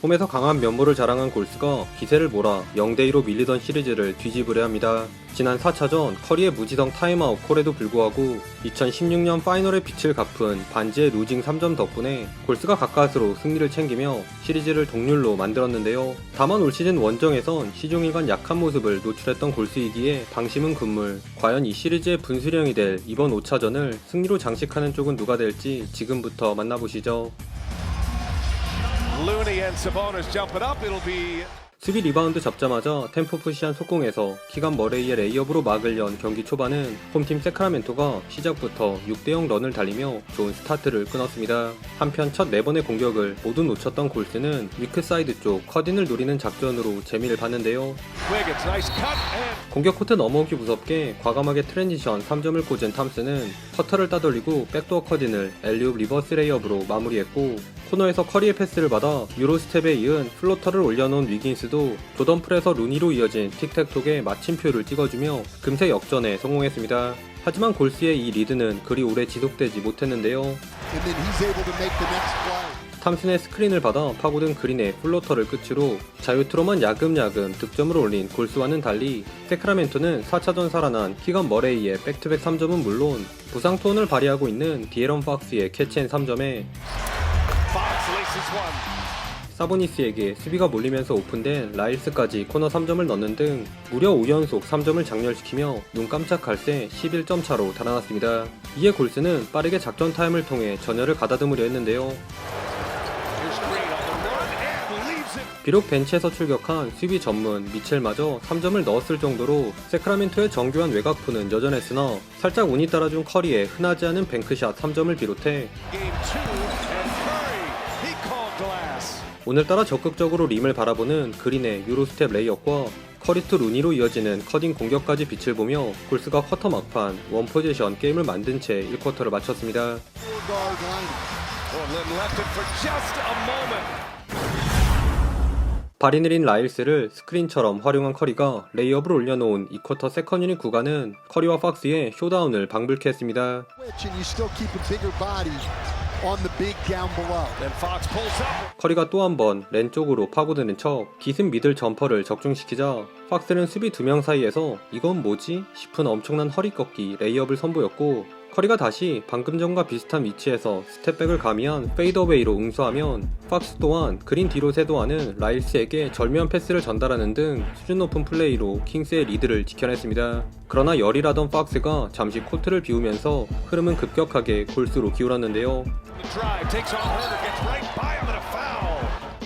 홈에서 강한 면모를 자랑한 골스가 기세를 몰아 0대2로 밀리던 시리즈를 뒤집으려 합니다. 지난 4차전 커리의 무지성 타임아웃 콜에도 불구하고 2016년 파이널의 빛을 갚은 반지의 루징 3점 덕분에 골스가 가까스로 승리를 챙기며 시리즈를 동률로 만들었는데요. 다만 올 시즌 원정에선 시종일관 약한 모습을 노출했던 골스이기에 방심은 금물. 과연 이 시리즈의 분수령이 될 이번 5차전을 승리로 장식하는 쪽은 누가 될지 지금부터 만나보시죠. 수비 리바운드 잡자마자 템포 푸시한 속공에서 키간 머레이의 레이업으로 막을 연 경기 초반은 홈팀 세크라멘토가 시작부터 6대0 런을 달리며 좋은 스타트를 끊었습니다. 한편 첫 4번의 공격을 모두 놓쳤던 골스는 위크사이드 쪽 커딘을 노리는 작전으로 재미를 봤는데요. 공격 코트 넘어오기 무섭게 과감하게 트랜지션 3점을 꽂은 탐스는 커터를 따돌리고 백도어 커딘을 엘리웁 리버스 레이업으로 마무리했고, 코너에서 커리의 패스를 받아 유로스텝에 이은 플로터를 올려놓은 위긴스도 조던풀에서 루니로 이어진 틱택톡에 마침표를 찍어주며 금세 역전에 성공했습니다. 하지만 골스의 이 리드는 그리 오래 지속되지 못했는데요. 탐슨의 스크린을 받아 파고든 그린의 플로터를 끝으로 자유투로만 야금야금 득점을 올린 골스와는 달리 세크라멘토는 4차전 살아난 키건 머레이의 백투백 3점은 물론 부상 투혼을 발휘하고 있는 디에런 팍스의 캐치앤 3점에 사보니스에게 수비가 몰리면서 오픈된 라일스까지 코너 3점을 넣는 등 무려 5연속 3점을 장렬시키며 눈 깜짝할 새 11점 차로 달아났습니다. 이에 골스는 빠르게 작전 타임을 통해 전열을 가다듬으려 했는데요. 비록 벤치에서 출격한 수비 전문 미첼마저 3점을 넣었을 정도로 세크라멘토의 정교한 외곽푸는 여전했으나 살짝 운이 따라준 커리의 흔하지 않은 뱅크샷 3점을 비롯해 오늘따라 적극적으로 림을 바라보는 그린의 유로스텝 레이업과 커리 투 루니로 이어지는 커딩 공격까지 빛을 보며 골스가 쿼터 막판 원포지션 게임을 만든 채 1쿼터를 마쳤습니다. 발이 느린 라일스를 스크린처럼 활용한 커리가 레이업을 올려놓은 2쿼터 세컨 유닛 구간은 커리와 팍스의 쇼다운을 방불케 했습니다. 커리가 또 한 번 렌 쪽으로 파고드는 척 기습 미들 점퍼를 적중시키자 팍스는 수비 2명 사이에서 이건 뭐지? 싶은 엄청난 허리 꺾기 레이업을 선보였고, 커리가 다시 방금 전과 비슷한 위치에서 스텝백을 가미한 페이더웨이로 응수하면 팍스 또한 그린 뒤로 세도하는 라일스에게 절묘한 패스를 전달하는 등 수준 높은 플레이로 킹스의 리드를 지켜냈습니다. 그러나 열일하던 팍스가 잠시 코트를 비우면서 흐름은 급격하게 골스로 기울었는데요.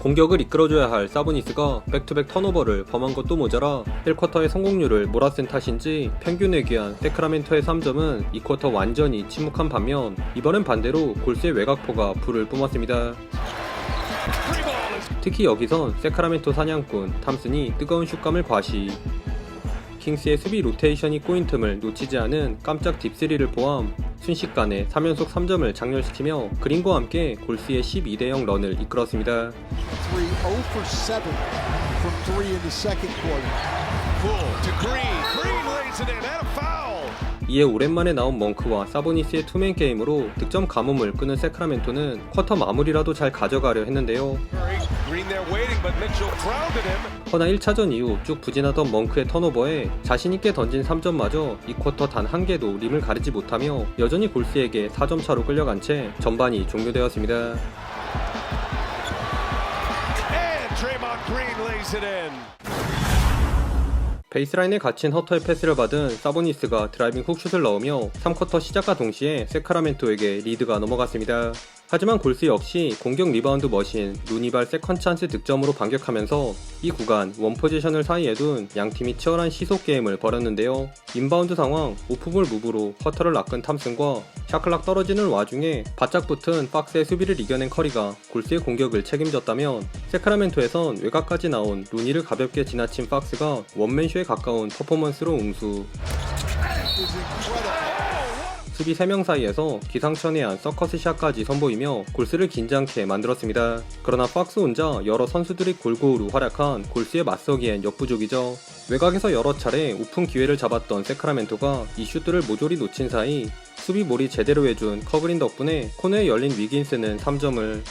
공격을 이끌어줘야 할 사보니스가 백투백 턴오버를 범한 것도 모자라 1쿼터의 성공률을 몰아쓴 탓인지 평균에 귀한 세크라멘토의 3점은 2쿼터 완전히 침묵한 반면 이번엔 반대로 골스의 외곽포가 불을 뿜었습니다. 특히 여기선 세크라멘토 사냥꾼 탐슨이 뜨거운 슛감을 과시, 킹스의 수비 로테이션이 꼬인 틈을 놓치지 않은 깜짝 딥3를 포함 순식간에 3연속 3점을 장렬시키며 그린과 함께 골스의 12대0 런을 이끌었습니다. 이에 오랜만에 나온 멍크와 사보니스의 투맨 게임으로 득점 가뭄을 끄는 세크라멘토는 쿼터 마무리라도 잘 가져가려 했는데요. 허나 1차전 이후 쭉 부진하던 멍크의 턴오버에 자신있게 던진 3점마저 이 쿼터 단 한 개도 림을 가리지 못하며 여전히 골스에게 4점 차로 끌려간 채 전반이 종료되었습니다. 베이스라인에 갇힌 허터의 패스를 받은 사보니스가 드라이빙 훅슛을 넣으며 3쿼터 시작과 동시에 세크라멘토에게 리드가 넘어갔습니다. 하지만 골스 역시 공격 리바운드 머신 루니발 세컨 찬스 득점으로 반격하면서 이 구간 원포지션을 사이에 둔 양팀이 치열한 시속 게임을 벌였는데요. 인바운드 상황 오프볼 무브로 허터를 낚은 탐슨과 샤클락 떨어지는 와중에 바짝 붙은 박스의 수비를 이겨낸 커리가 골스의 공격을 책임졌다면 세크라멘토에선 외곽까지 나온 루니를 가볍게 지나친 박스가 원맨쇼에 가까운 퍼포먼스로 응수. 수비 3명 사이에서 기상천외한 서커스샷까지 선보이며 골스를 긴장케 만들었습니다. 그러나 박스 혼자 여러 선수들이 골고루 활약한 골스에 맞서기엔 역부족이죠. 외곽에서 여러 차례 오픈 기회를 잡았던 세크라멘토가 이 슛들을 모조리 놓친 사이 수비 몰이 제대로 해준 커브린 덕분에 코너에 열린 위긴스는 3점을,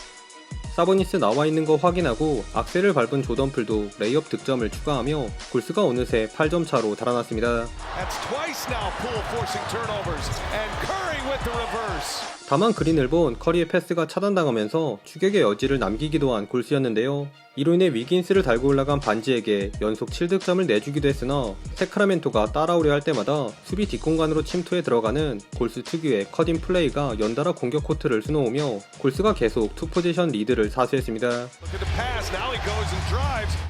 사보니스 나와 있는 거 확인하고 악셀을 밟은 조던풀도 레이업 득점을 추가하며 골스가 어느새 8점 차로 달아났습니다. 다만 그린을 본 커리의 패스가 차단당하면서 추격의 여지를 남기기도 한 골스였는데요. 이로 인해 위긴스를 달고 올라간 반지에게 연속 7득점을 내주기도 했으나 세크라멘토가 따라오려 할 때마다 수비 뒷공간으로 침투해 들어가는 골스 특유의 컷인 플레이가 연달아 공격 코트를 수놓으며 골스가 계속 투포지션 리드를 사수했습니다.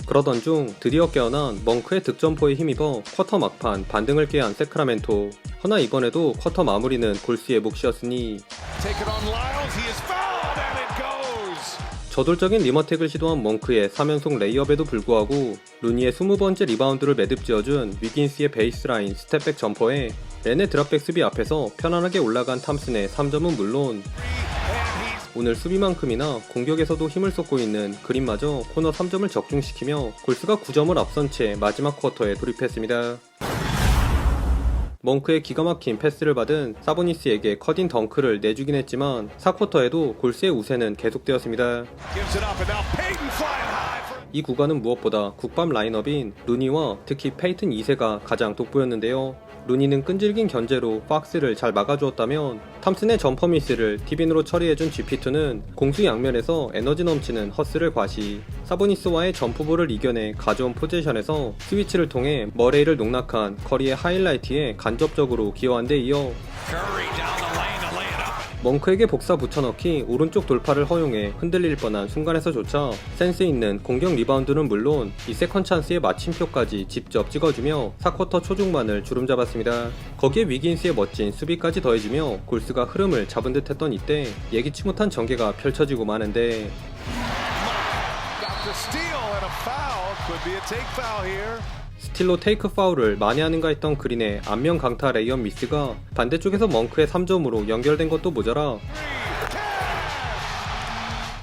그러던 중 드디어 깨어난 멍크의 득점포에 힘입어 쿼터 막판 반등을 깨한 세크라멘토. 허나 이번에도 쿼터 마무리는 골스의 몫이었으니 저돌적인 리머텍을 시도한 멍크의 3연속 레이업에도 불구하고 루니의 20번째 리바운드를 매듭 지어준 위긴스의 베이스라인 스텝백 점퍼에 렌의 드랍백 수비 앞에서 편안하게 올라간 탐슨의 3점은 물론 오늘 수비만큼이나 공격에서도 힘을 쏟고 있는 그린마저 코너 3점을 적중시키며 골스가 9점을 앞선 채 마지막 쿼터에 돌입했습니다. 멍크의 기가 막힌 패스를 받은 사보니스에게 컷인 덩크를 내주긴 했지만 4쿼터에도 골스의 우세는 계속되었습니다. 이 구간은 무엇보다 국밥 라인업인 루니와 특히 페이튼 2세가 가장 돋보였는데요. 루니는 끈질긴 견제로 박스를 잘 막아주었다면 탐슨의 점퍼 미스를 티빈으로 처리해준 GP2는 공수 양면에서 에너지 넘치는 허스를 과시, 사보니스와의 점프볼을 이겨내 가져온 포지션에서 스위치를 통해 머레이를 농락한 커리의 하이라이트에 간접적으로 기여한 데 이어 멍크에게 복사 붙여넣기 오른쪽 돌파를 허용해 흔들릴 뻔한 순간에서조차 센스 있는 공격 리바운드는 물론 이 세컨 찬스의 마침표까지 직접 찍어주며 4쿼터 초중반을 주름잡았습니다. 거기에 위긴스의 멋진 수비까지 더해지며 골스가 흐름을 잡은 듯 했던 이때 예기치 못한 전개가 펼쳐지고 마는데 스틸로 테이크 파울을 만회하는가 했던 그린의 안면 강타 레이업 미스가 반대쪽에서 멍크의 3점으로 연결된 것도 모자라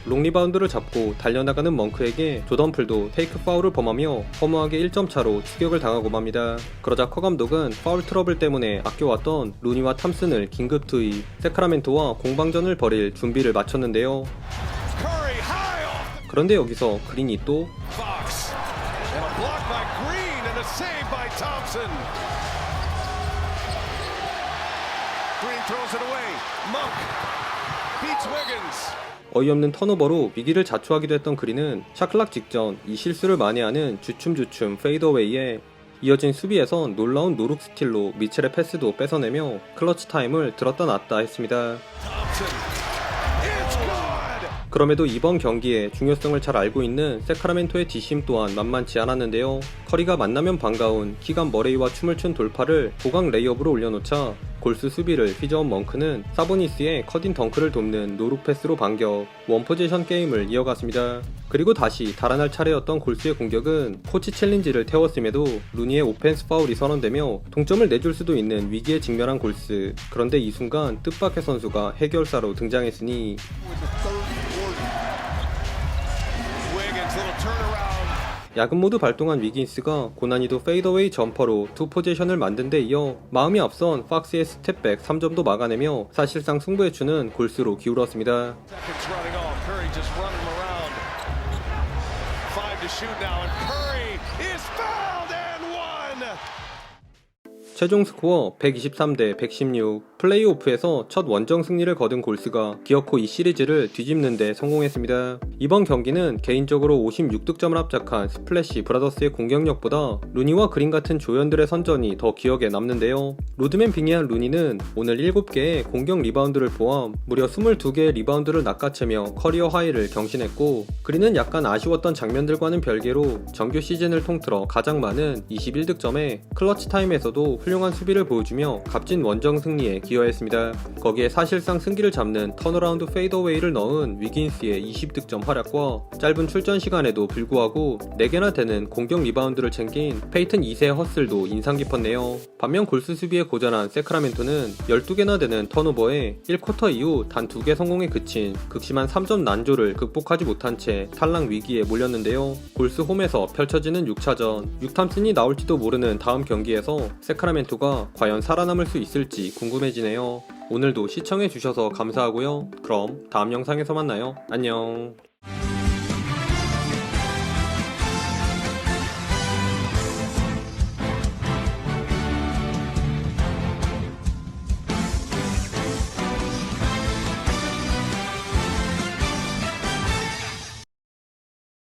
롱 리바운드를 잡고 달려나가는 멍크에게 조던풀도 테이크 파울을 범하며 허무하게 1점 차로 추격을 당하고 맙니다. 그러자 커 감독은 파울 트러블 때문에 아껴왔던 루니와 탐슨을 긴급 투입, 세크라멘토와 공방전을 벌일 준비를 마쳤는데요. 그런데 여기서 그린이 또 어이없는 턴오버로 위기를 자초하기도 했던 그린은 샤클락 직전 이 실수를 만회하는 주춤주춤 페이더웨이에 이어진 수비에선 놀라운 노룩 스틸로 미첼의 패스도 뺏어내며 클러치 타임을 들었다 놨다 했습니다. 그럼에도 이번 경기의 중요성을 잘 알고 있는 세크라멘토의 뒷심 또한 만만치 않았는데요. 커리가 만나면 반가운 키간 머레이와 춤을 춘 돌파를 보강 레이업으로 올려놓자 골스 수비를 휘저은 멍크는 사보니스의 컷인 덩크를 돕는 노룩 패스로 반격, 원포지션 게임을 이어갔습니다. 그리고 다시 달아날 차례였던 골스의 공격은 코치 챌린지를 태웠음에도 루니의 오펜스 파울이 선언되며 동점을 내줄 수도 있는 위기에 직면한 골스. 그런데 이 순간 뜻밖의 선수가 해결사로 등장했으니 야근 모드 발동한 위긴스가 고난이도 페이더웨이 점퍼로 투 포지션을 만든 데 이어 마음이 앞선 박스의 스텝백 3점도 막아내며 사실상 승부의 추는 골스로 기울었습니다. 최종 스코어 123대 116, 플레이오프에서 첫 원정 승리를 거둔 골스가 기어코 이 시리즈를 뒤집는 데 성공했습니다. 이번 경기는 개인적으로 56득점을 합작한 스플래시 브라더스의 공격력보다 루니와 그린 같은 조연들의 선전이 더 기억에 남는데요. 로드맨 빙의한 루니는 오늘 7개의 공격 리바운드를 포함 무려 22개의 리바운드를 낚아채며 커리어 하이를 경신했고, 그린은 약간 아쉬웠던 장면들과는 별개로 정규 시즌을 통틀어 가장 많은 21득점에 클러치 타임에서도 훌륭한 수비를 보여주며 값진 원정 승리에 기여했습니다. 거기에 사실상 승기를 잡는 턴어라운드 페이더웨이를 넣은 위긴스의 20득점 활약과 짧은 출전 시간에도 불구하고 4개나 되는 공격 리바운드를 챙긴 페이튼 2세의 허슬도 인상 깊었네요. 반면 골스 수비에 고전한 세크라멘토는 12개나 되는 턴오버에 1쿼터 이후 단 2개 성공에 그친 극심한 3점 난조를 극복하지 못한 채 탈락 위기에 몰렸는데요. 골스 홈에서 펼쳐지는 6차전, 6탐슨이 나올지도 모르는 다음 경기에서 세크라멘토가 과연 살아남을 수 있을지 궁금해지네요. 오늘도 시청해주셔서 감사하고요. 그럼 다음 영상에서 만나요. 안녕.